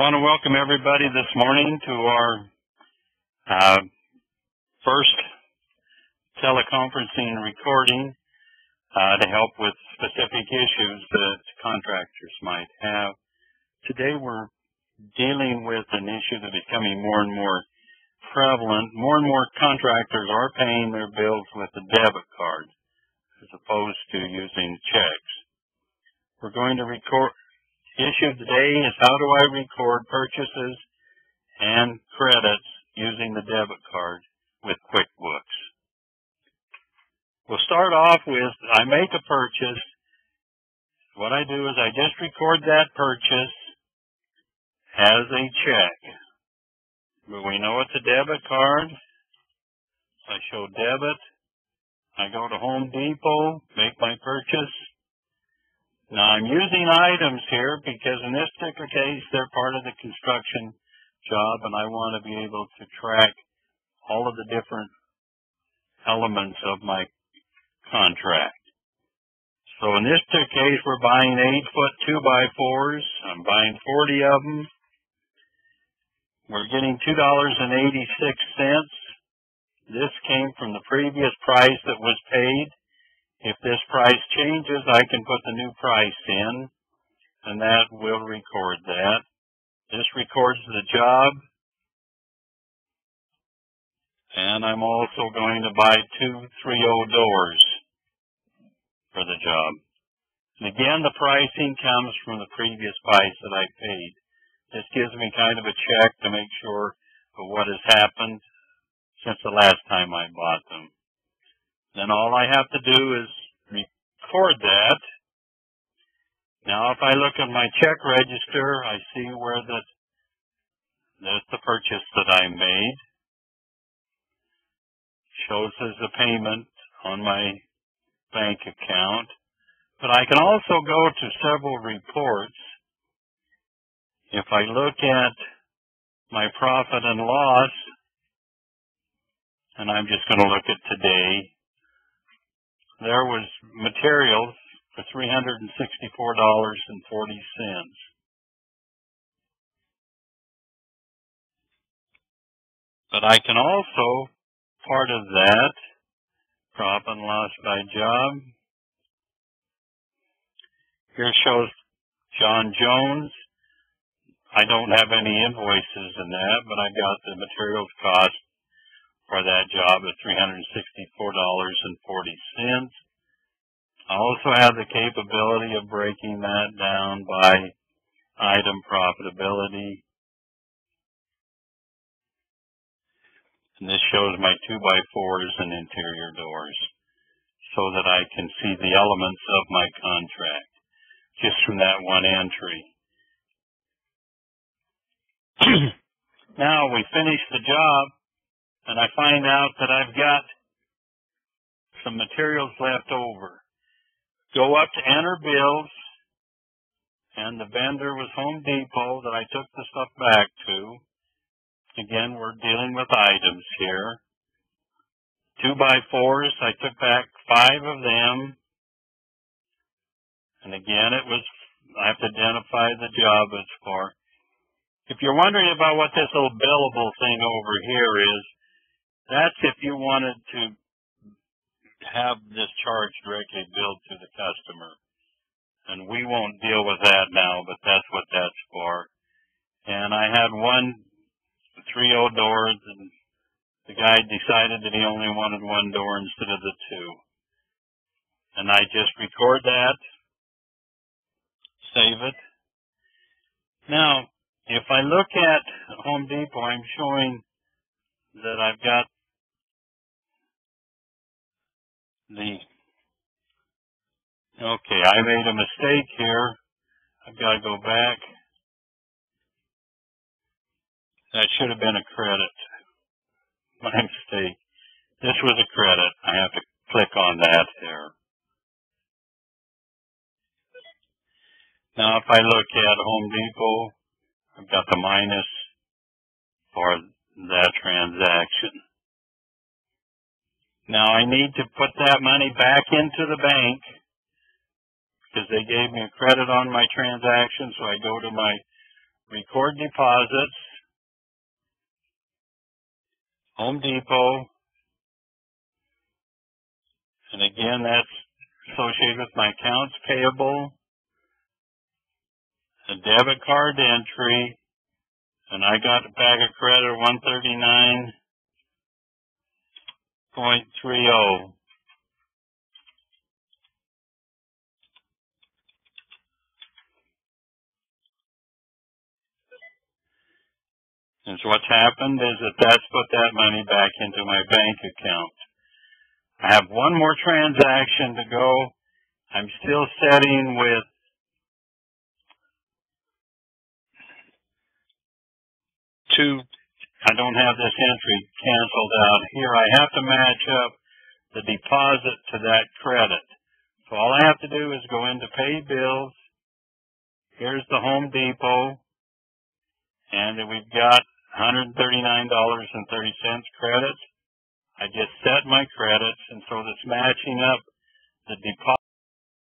want to welcome everybody this morning to our first teleconferencing recording to help with specific issues that contractors might have. Today we're dealing with an issue that is becoming more and more prevalent. More and more contractors are paying their bills with a debit card as opposed to using checks. We're going to record. Issue today is how do I record purchases and credits using the debit card with QuickBooks. We'll start off with I make a purchase. What I do is I just record that purchase as a check. But we know it's a debit card. I show debit. I go to Home Depot, make my purchase. Now, I'm using items here because in this particular case, they're part of the construction job, and I want to be able to track all of the different elements of my contract. So in this particular case, we're buying 8-foot 2x4s. I'm buying 40 of them. We're getting $2.86. This came from the previous price that was paid. If this price changes, I can put the new price in, and that will record that. This records the job, and I'm also going to buy 2 3.0 doors for the job. And again, the pricing comes from the previous price that I paid. This gives me kind of a check to make sure of what has happened since the last time I bought them. Then all I have to do is record that. Now, if I look at my check register, I see where that's the purchase that I made. Shows as a payment on my bank account. But I can also go to several reports. If I look at my profit and loss, and I'm just going to look at today, there was materials for $364.40. But I can also, part of that, profit and loss by job. Here shows John Jones. I don't have any invoices in that, but I got the materials cost for that job at $364.40. I also have the capability of breaking that down by item profitability. And this shows my 2x4s and interior doors so that I can see the elements of my contract just from that one entry. Now we finish the job, and I find out that I've got some materials left over. Go up to enter bills, and the vendor was Home Depot that I took the stuff back to. Again, we're dealing with items here. 2x4s, I took back 5 of them. And again, I have to identify the job it's for. If you're wondering about what this little billable thing over here is, that's if you wanted to have this charge directly billed to the customer. And we won't deal with that now, but that's what that's for. And I had 1 3.0 doors, and the guy decided that he only wanted 1 door instead of the 2. And I just record that, save it. Now, if I look at Home Depot, I'm showing that I've got okay, I made a mistake here. I've got to go back. That should have been a credit. My mistake. This was a credit. I have to click on that there. Now, if I look at Home Depot, I've got the minus for that transaction. Now, I need to put that money back into the bank because they gave me a credit on my transaction, so I go to my record deposits, Home Depot, and again, that's associated with my accounts payable, a debit card entry, and I got a bag of credit of $139.30. And so what's happened is that's put that money back into my bank account. I have one more transaction to go. I'm still setting with I don't have this entry canceled out here. I have to match up the deposit to that credit. So all I have to do is go into pay bills. Here's the Home Depot. And we've got $139.30 credits. I just set my credits, and so that's matching up the deposit